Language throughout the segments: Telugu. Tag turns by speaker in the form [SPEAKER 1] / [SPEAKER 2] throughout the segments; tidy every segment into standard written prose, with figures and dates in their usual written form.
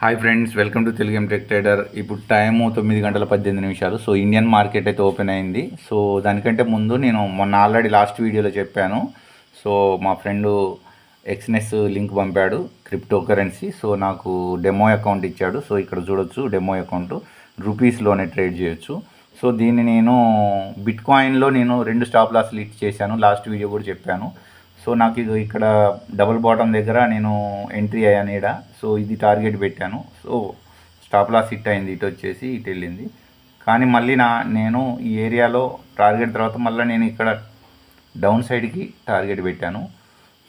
[SPEAKER 1] Hi friends, welcome to Telugu tech trader. ఇప్పుడు టైము 9:18. సో ఇండియన్ మార్కెట్ అయితే ఓపెన్ అయింది. సో దానికంటే ముందు నేను మొన్న ఆల్రెడీ లాస్ట్ వీడియోలో చెప్పాను. సో మా ఫ్రెండు ఎక్స్నెస్ లింక్ పంపాడు, క్రిప్టో కరెన్సీ. సో నాకు డెమో అకౌంట్ ఇచ్చాడు. సో ఇక్కడ చూడొచ్చు, డెమో అకౌంట్ రూపీస్లోనే ట్రేడ్ చేయొచ్చు. సో దీన్ని నేను బిట్ కాయిన్లో నేను 2 స్టాప్ లాస్ లిస్ట్ చేశాను, లాస్ట్ వీడియో కూడా చెప్పాను. సో నాకు ఇది ఇక్కడ డబుల్ బాటమ్ దగ్గర నేను ఎంట్రీ అయ్యాను ఈడ. సో ఇది టార్గెట్ పెట్టాను. సో స్టాప్ లాస్ హిట్ అయింది, ఇటు వచ్చేసి ఇటు వెళ్ళింది. కానీ మళ్ళీ నేను ఈ ఏరియాలో టార్గెట్ తర్వాత మళ్ళీ నేను ఇక్కడ డౌన్ సైడ్కి టార్గెట్ పెట్టాను.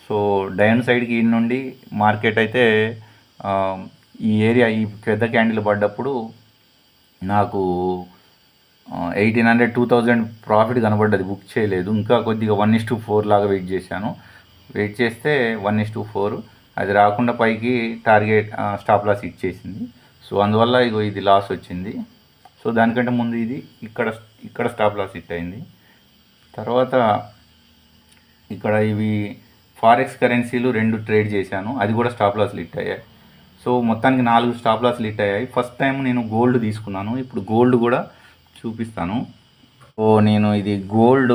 [SPEAKER 1] సో డౌన్ సైడ్కి ఈ నుండి మార్కెట్ అయితే ఈ ఏరియా, ఈ పెద్ద క్యాండిల్ పడ్డప్పుడు నాకు 1800 2000 ప్రాఫిట్ కనబడ్డది. బుక్ చేయలేదు, ఇంకా కొద్దిగా 1:4 లాగా వెయిట్ చేశాను. వెయిట్ చేస్తే 1:4 అది రాకుండా పైకి టార్గెట్ స్టాప్ లాస్ ఇచ్చేసింది. సో అందువల్ల ఇది లాస్ వచ్చింది. సో దానికంటే ముందు ఇది ఇక్కడ స్టాప్ లాస్ హిట్ అయింది. తర్వాత ఇక్కడ ఇవి ఫారెక్స్ కరెన్సీలు 2 ట్రేడ్ చేశాను, అది కూడా స్టాప్ లాస్ హిట్ అయ్యాయి. సో మొత్తానికి 4 స్టాప్ లాస్ హిట్ అయ్యాయి. ఫస్ట్ టైం నేను గోల్డ్ తీసుకున్నాను, ఇప్పుడు గోల్డ్ కూడా చూపిస్తాను. సో నేను ఇది గోల్డ్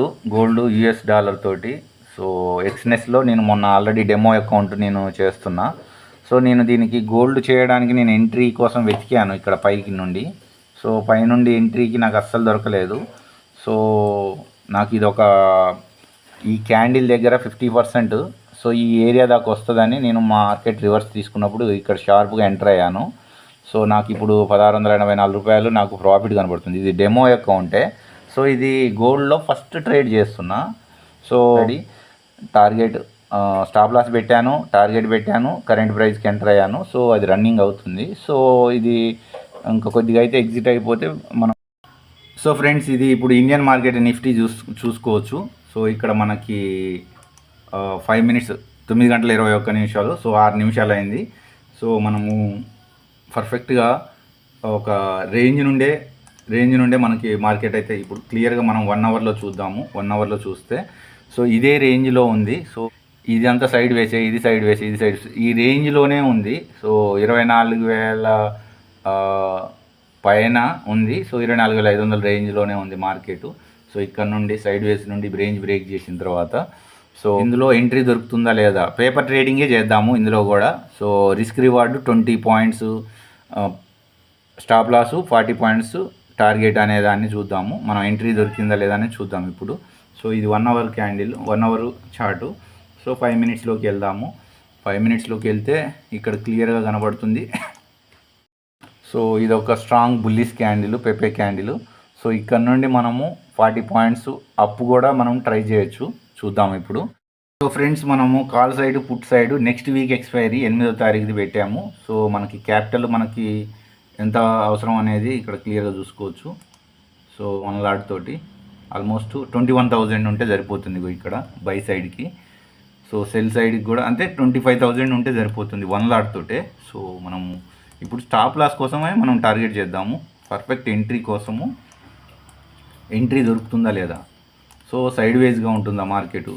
[SPEAKER 1] US$ తోటి. సో ఎక్స్నెస్లో నేను మొన్న ఆల్రెడీ డెమో అకౌంట్ నేను చేస్తున్నా. సో నేను దీనికి గోల్డ్ చేయడానికి నేను ఎంట్రీ కోసం వెతికాను ఇక్కడ పైకి నుండి. సో పైనుండి ఎంట్రీకి నాకు అస్సలు దొరకలేదు. సో నాకు ఇది ఈ క్యాండిల్ దగ్గర 50%. సో ఈ ఏరియా దాకా వస్తుందని నేను మార్కెట్ రివర్స్ తీసుకున్నప్పుడు ఇక్కడ షార్ప్గా ఎంటర్ అయ్యాను. సో నాకు ఇప్పుడు $1,684 నాకు ప్రాఫిట్ కనబడుతుంది. ఇది డెమో అకౌంటే. సో ఇది గోల్డ్లో ఫస్ట్ ట్రేడ్ చేస్తున్నా. సో అది టార్గెట్ స్టాప్ లాస్ పెట్టాను, టార్గెట్ పెట్టాను, కరెంట్ ప్రైస్కి ఎంటర్ అయ్యాను. సో అది రన్నింగ్ అవుతుంది. సో ఇది ఇంకా కొద్దిగా అయితే ఎగ్జిట్ అయిపోతే మనం. సో ఫ్రెండ్స్, ఇది ఇప్పుడు ఇండియన్ మార్కెట్ నిఫ్టీ చూసుకోవచ్చు. సో ఇక్కడ మనకి 5 మినిట్స్ 9:21. సో 6 నిమిషాలు అయింది. సో మనము పర్ఫెక్ట్గా ఒక రేంజ్ నుండే మనకి మార్కెట్ అయితే ఇప్పుడు క్లియర్గా మనం 1 అవర్లో చూద్దాము. 1 అవర్లో చూస్తే సో ఇదే రేంజ్లో ఉంది. సో ఇది అంతా సైడ్ వేసే, ఇది సైడ్ వేసే, ఇది సైడ్ ఈ రేంజ్లోనే ఉంది. సో 24,000 పైన ఉంది. సో 24,500 రేంజ్లోనే ఉంది మార్కెట్. సో ఇక్కడ నుండి సైడ్ వేస్ నుండి రేంజ్ బ్రేక్ చేసిన తర్వాత సో ఇందులో ఎంట్రీ దొరుకుతుందా లేదా, పేపర్ ట్రేడింగే చేద్దాము ఇందులో కూడా. So risk reward 20 points, stop loss 40 points, target అనే దాన్ని చూద్దాము. మనం ఎంట్రీ దొరికిందా లేదా అని చూద్దాం ఇప్పుడు. సో ఇది 1 hour candle, 1 hour chart. So 5 మినిట్స్లోకి వెళ్దాము. 5 మినిట్స్లోకి వెళ్తే ఇక్కడ క్లియర్గా కనబడుతుంది. సో ఇది ఒక strong bullish candle, Pepe candle. So ఇక్కడ నుండి మనము 40 పాయింట్స్ అప్ కూడా మనం ట్రై చేయొచ్చు, చూద్దాం ఇప్పుడు. సో ఫ్రెండ్స్, మనము call side put side next week expiry 8వ తారీఖుది పెట్టాము. సో మనకి క్యాపిటల్ మనకి ఎంత అవసరం అనేది ఇక్కడ క్లియర్గా చూసుకోవచ్చు. సో 1 లాట్ తోటి ఆల్మోస్ట్ 21,000 ఉంటే సరిపోతుంది ఇక్కడ బై సైడ్కి. సో సెల్ సైడ్కి కూడా అంతే 25,000 ఉంటే సరిపోతుంది 1 లాట్ తోటే. సో మనము ఇప్పుడు స్టాప్ లాస్ కోసమే మనం టార్గెట్ చేద్దాము. పర్ఫెక్ట్ ఎంట్రీ కోసము ఎంట్రీ దొరుకుతుందా లేదా. సో సైడ్ వేస్గా ఉంటుందా market.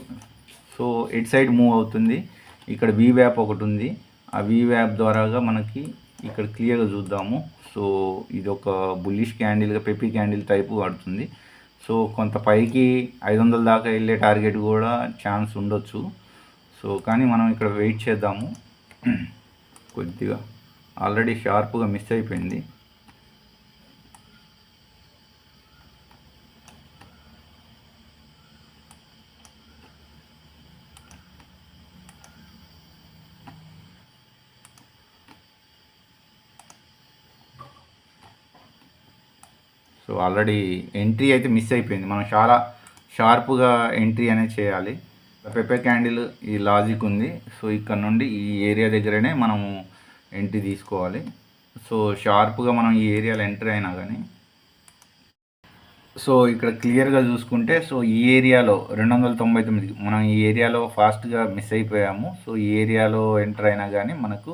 [SPEAKER 1] So at side move అవుతుంది. ఇక్కడ వీ వ్యాప్ ఒకటి ఉంది, ఆ వీ వ్యాప్ ద్వారాగా మనకి ఇక్కడ క్లియర్గా చూద్దాము. సో ఇది ఒక బుల్లిష్ క్యాండిల్గా పెప్పీ క్యాండిల్ టైపు పడుతుంది. సో కొంత పైకి 500 దాకా వెళ్ళే టార్గెట్ కూడా ఛాన్స్ ఉండొచ్చు. సో కానీ మనం ఇక్కడ వెయిట్ చేద్దాము. కొద్దిగా ఆల్రెడీ షార్ప్గా మిస్ అయిపోయింది. సో ఆల్రెడీ ఎంట్రీ అయితే మిస్ అయిపోయింది. మనం చాలా షార్ప్గా ఎంట్రీ అనేది చేయాలి. పెప్పే క్యాండిల్ ఈ లాజిక్ ఉంది. సో ఇక్కడ నుండి ఈ ఏరియా దగ్గరనే మనము ఎంట్రీ తీసుకోవాలి. సో షార్ప్గా మనం ఈ ఏరియాలో ఎంట్రీ అయినా కానీ సో ఇక్కడ క్లియర్గా చూసుకుంటే సో ఈ ఏరియాలో 299 మనం ఈ ఏరియాలో ఫాస్ట్గా మిస్ అయిపోయాము. సో ఈ ఏరియాలో ఎంటర్ అయినా కానీ మనకు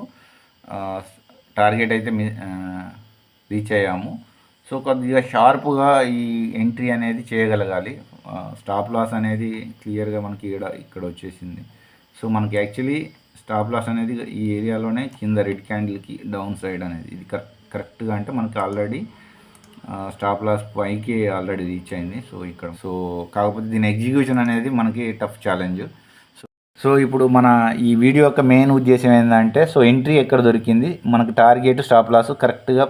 [SPEAKER 1] టార్గెట్ అయితే రీచ్ అయ్యాము. సో కొద్దిగా షార్ప్గా ఈ ఎంట్రీ అనేది చేయగలగాలి. స్టాప్ లాస్ అనేది క్లియర్గా మనకి ఇక్కడ వచ్చేసింది. సో మనకి యాక్చువల్లీ స్టాప్ లాస్ అనేది ఈ ఏరియాలోనే కింద రెడ్ క్యాండిల్కి డౌన్ సైడ్ అనేది ఇది కరెక్ట్గా అంటే మనకి ఆల్రెడీ స్టాప్ లాస్ పైకి ఆల్రెడీ రీచ్ అయింది. సో కాకపోతే దీని ఎగ్జిక్యూషన్ అనేది మనకి టఫ్ ఛాలెంజ్. సో ఇప్పుడు మన ఈ వీడియో యొక్క మెయిన్ ఉద్దేశం ఏంటంటే సో ఎంట్రీ ఎక్కడ దొరికింది, మనకు టార్గెట్ స్టాప్ లాస్ కరెక్ట్గా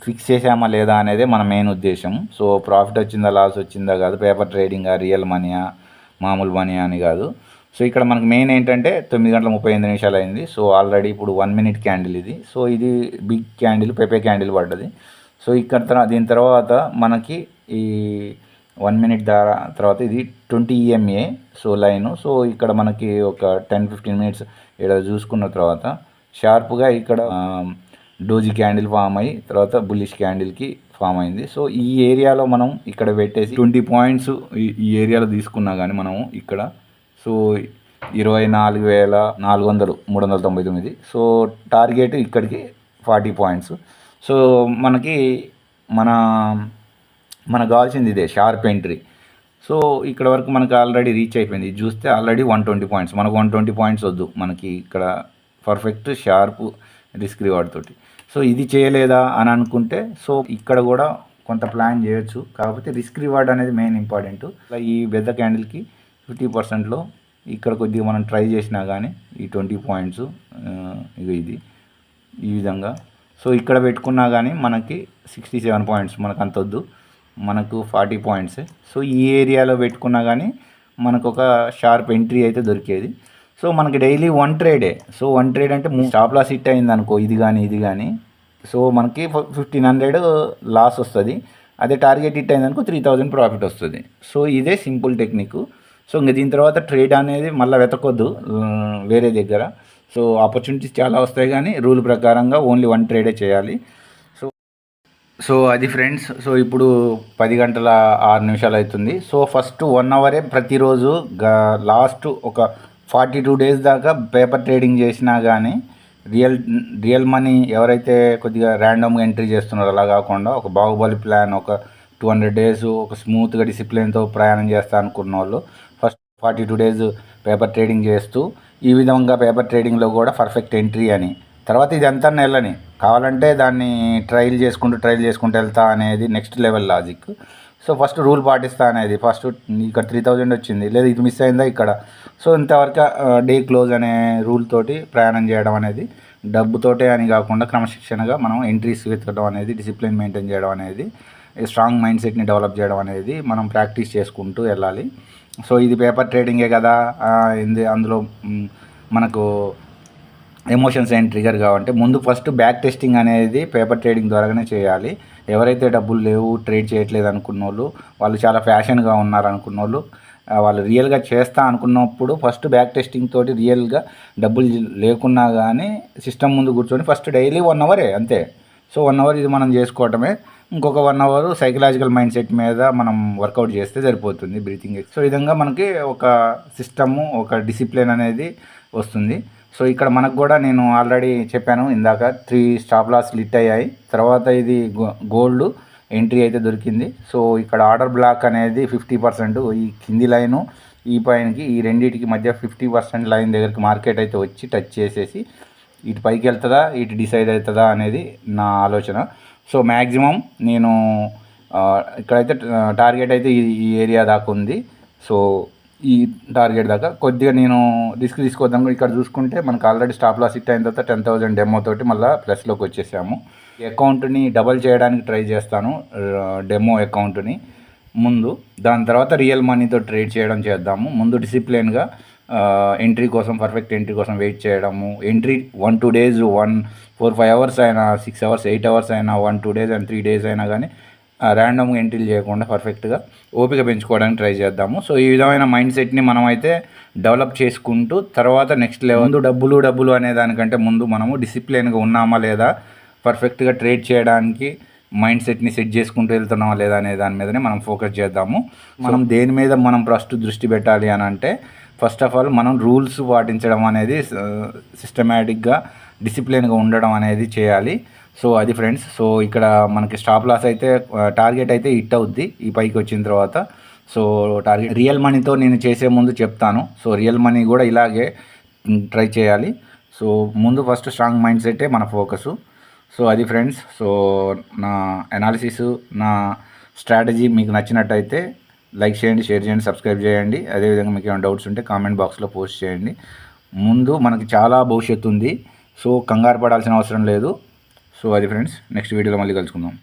[SPEAKER 1] ఫిక్స్ చేసామా లేదా అనేది మన మెయిన్ ఉద్దేశం. సో ప్రాఫిట్ వచ్చిందా లాస్ వచ్చిందా కాదు, పేపర్ ట్రేడింగా రియల్ మనీయా మామూలు మనీ అని కాదు. సో ఇక్కడ మనకి మెయిన్ ఏంటంటే 9:38 అయింది. సో ఆల్రెడీ ఇప్పుడు 1 మినిట్ క్యాండిల్ ఇది. సో ఇది బిగ్ క్యాండిల్ పెపే క్యాండిల్ పడ్డది. సో ఇక్కడ దీని తర్వాత మనకి ఈ 1 మినిట్ తర్వాత ఇది 20 EMA సో లైను. సో ఇక్కడ మనకి ఒక 10-15 మినిట్స్ ఇక్కడ చూసుకున్న తర్వాత షార్ప్గా ఇక్కడ డోజీ క్యాండిల్ ఫామ్ అయ్యి తర్వాత బుల్లిష్ క్యాండిల్కి ఫామ్ అయింది. సో ఈ ఏరియాలో మనం ఇక్కడ పెట్టేసి 20 పాయింట్స్ ఈ ఏరియాలో తీసుకున్నా కానీ మనము ఇక్కడ సో 24,400 399. సో టార్గెట్ ఇక్కడికి 40 పాయింట్స్. సో మనకు కావాల్సింది ఇదే షార్ప్ ఎంట్రీ. సో ఇక్కడ వరకు మనకు ఆల్రెడీ రీచ్ అయిపోయింది. ఇది చూస్తే ఆల్రెడీ 120 పాయింట్స్. మనకు 120 పాయింట్స్ వద్దు, మనకి ఇక్కడ పర్ఫెక్ట్ షార్ప్ రిస్క్ రివార్డ్ తోటి. సో ఇది చేయలేదా అని అనుకుంటే సో ఇక్కడ కూడా కొంత ప్లాన్ చేయొచ్చు. కాకపోతే రిస్క్ రివార్డ్ అనేది మెయిన్ ఇంపార్టెంట్. ఈ పెద్ద క్యాండిల్కి 50%లో ఇక్కడ కొద్దిగా మనం ట్రై చేసినా కానీ ఈ 20 పాయింట్స్ ఇది ఈ విధంగా సో ఇక్కడ పెట్టుకున్నా కానీ మనకి 67 పాయింట్స్ మనకు అంత వద్దు, మనకు 40 పాయింట్స్. సో ఈ ఏరియాలో పెట్టుకున్నా కానీ మనకు ఒక షార్ప్ ఎంట్రీ అయితే దొరికేది. సో మనకి డైలీ 1 ట్రేడే. సో 1 ట్రేడ్ అంటే స్టాప్ లాస్ హిట్ అయింది అనుకో, ఇది కానీ సో మనకి 1500 లాస్ వస్తుంది. అదే టార్గెట్ హిట్ అయింది అనుకో 3000 ప్రాఫిట్ వస్తుంది. సో ఇదే సింపుల్ టెక్నిక్. సో ఇంకా దీని తర్వాత ట్రేడ్ అనేది మళ్ళీ వెతకొద్దు వేరే దగ్గర. సో ఆపర్చునిటీస్ చాలా వస్తాయి కానీ రూల్ ప్రకారంగా ఓన్లీ 1 ట్రేడే చేయాలి. సో అది ఫ్రెండ్స్. సో ఇప్పుడు 10:06 అవుతుంది. సో ఫస్ట్ 1 అవరే ప్రతిరోజు లాస్ట్ ఒక 42 డేస్ దాకా పేపర్ ట్రేడింగ్ చేసినా కానీ రియల్ మనీ ఎవరైతే కొద్దిగా ర్యాండమ్గా ఎంట్రీ చేస్తున్నారో అలా కాకుండా ఒక బాహుబలి ప్లాన్ ఒక 200 డేస్ ఒక స్మూత్గా డిసిప్లిన్తో ప్రయాణం చేస్తా అనుకున్న వాళ్ళు ఫస్ట్ 42 డేస్ పేపర్ ట్రేడింగ్ చేస్తూ ఈ విధంగా పేపర్ ట్రేడింగ్లో కూడా పర్ఫెక్ట్ ఎంట్రీ అని తర్వాత ఇది అంతా నెలని కావాలంటే దాన్ని ట్రయల్ చేసుకుంటూ వెళ్తా అనేది next level logic. So first rule పాటిస్తా అనేది ఫస్ట్ ఇక్కడ 3000 వచ్చింది, లేదా ఇది మిస్ అయిందా ఇక్కడ. సో ఇంతవరకు డే క్లోజ్ అనే రూల్ తోటి ప్రయాణం చేయడం అనేది డబ్బుతోటే అని కాకుండా క్రమశిక్షణగా మనం ఎంట్రీస్ వెతకడం అనేది డిసిప్లిన్ మెయింటైన్ చేయడం అనేది స్ట్రాంగ్ మైండ్ సెట్ని డెవలప్ చేయడం అనేది మనం ప్రాక్టీస్ చేసుకుంటూ వెళ్ళాలి. సో ఇది పేపర్ ట్రేడింగే కదా, అందులో మనకు ఎమోషన్స్ ఏం ట్రిగర్ కావంటే ముందు ఫస్ట్ బ్యాక్ టెస్టింగ్ అనేది పేపర్ ట్రేడింగ్ ద్వారానే చేయాలి. ఎవరైతే డబ్బులు లేవు ట్రేడ్ చేయట్లేదు అనుకున్న వాళ్ళు చాలా ఫ్యాషన్గా ఉన్నారు అనుకున్న వాళ్ళు రియల్గా చేస్తా అనుకున్నప్పుడు ఫస్ట్ బ్యాక్ టెస్టింగ్ తోటి రియల్గా డబ్బులు లేకున్నా కానీ సిస్టమ్ ముందు కూర్చొని ఫస్ట్ డైలీ 1 అవరే అంతే. సో 1 అవర్ ఇది మనం చేసుకోవటమే, ఇంకొక 1 అవర్ సైకలాజికల్ మైండ్ సెట్ మీద మనం వర్కౌట్ చేస్తే సరిపోతుంది బ్రీతింగ్. సో ఈ విధంగా మనకి ఒక సిస్టము ఒక డిసిప్లిన్ అనేది వస్తుంది. సో ఇక్కడ మనకు కూడా నేను ఆల్రెడీ చెప్పాను ఇందాక 3 స్టాప్ లాస్ లిట్ అయ్యాయి. తర్వాత ఇది గోల్డ్ ఎంట్రీ అయితే దొరికింది. సో ఇక్కడ ఆర్డర్ బ్లాక్ అనేది 50% ఈ కింది లైను ఈ పైనకి ఈ రెండింటికి మధ్య 50% లైన్ దగ్గరికి మార్కెట్ అయితే వచ్చి టచ్ చేసేసి ఇటు పైకి వెళ్తుందా ఇటు డిసైడ్ అవుతుందా అనేది నా ఆలోచన. సో మ్యాక్సిమం నేను ఇక్కడైతే టార్గెట్ అయితే ఈ ఏరియా దాకా ఉంది. సో ఈ టార్గెట్ దాకా కొద్దిగా నేను రిస్క్ తీసుకోవద్దాం. ఇక్కడ చూసుకుంటే మనకు ఆల్రెడీ స్టాప్ లాస్ హిట్ అయిన తర్వాత 10,000 డెమో తోటి మళ్ళీ ప్లస్లోకి వచ్చేసాము. అకౌంట్ని డబల్ చేయడానికి ట్రై చేస్తాను డెమో అకౌంట్ని ముందు, దాని తర్వాత రియల్ మనీతో ట్రేడ్ చేయడం చేద్దాము. ముందు డిసిప్లిన్గా ఎంట్రీ కోసం పర్ఫెక్ట్ ఎంట్రీ కోసం వెయిట్ చేయడము. ఎంట్రీ 1-2 డేస్ 4-5 అవర్స్ అయినా 6 అవర్స్ 8 అవర్స్ అయినా 1-2 డేస్ అండ్ 3 డేస్ అయినా కానీ ర్యాండమ్గా ఎంట్రీలు చేయకుండా పర్ఫెక్ట్గా ఓపిక పెంచుకోవడానికి ట్రై చేద్దాము. సో ఈ విధమైన మైండ్ సెట్ని మనమైతే డెవలప్ చేసుకుంటూ తర్వాత నెక్స్ట్ లెవెల్ ముందు డబ్బులు అనే దానికంటే ముందు మనము డిసిప్లిన్గా ఉన్నామా లేదా, పర్ఫెక్ట్గా ట్రేడ్ చేయడానికి మైండ్ సెట్ని సెట్ చేసుకుంటూ వెళ్తున్నామా లేదా అనే దాని మీదనే మనం ఫోకస్ చేద్దాము. మనం దేని మీద మనం ఫస్ట్ దృష్టి పెట్టాలి అని అంటే ఫస్ట్ ఆఫ్ ఆల్ మనం రూల్స్ పాటించడం అనేది సిస్టమేటిక్గా డిసిప్లిన్గా ఉండడం అనేది చేయాలి. సో అది ఫ్రెండ్స్. సో ఇక్కడ మనకి స్టాప్ లాస్ అయితే టార్గెట్ అయితే హిట్ అవుద్ది ఈ పైకి వచ్చిన తర్వాత. సో టార్గెట్ రియల్ మనీతో నేను చేసే ముందు చెప్తాను. సో రియల్ మనీ కూడా ఇలాగే ట్రై చేయాలి. సో ముందు ఫస్ట్ స్ట్రాంగ్ మైండ్ సెట్టే మన ఫోకస్. సో అది ఫ్రెండ్స్. సో నా అనాలిసిస్, నా స్ట్రాటజీ మీకు నచ్చినట్టయితే లైక్ చేయండి, షేర్ చేయండి, సబ్స్క్రైబ్ చేయండి. అదేవిధంగా మీకు ఏమైనా డౌట్స్ ఉంటే కామెంట్ బాక్స్లో పోస్ట్ చేయండి. ముందు మనకి చాలా భవిష్యత్తు ఉంది. సో కంగారు పడాల్సిన అవసరం లేదు. సో అది ఫ్రెండ్స్, నెక్స్ట్ వీడియోలో మళ్ళీ కలుసుకుందాం.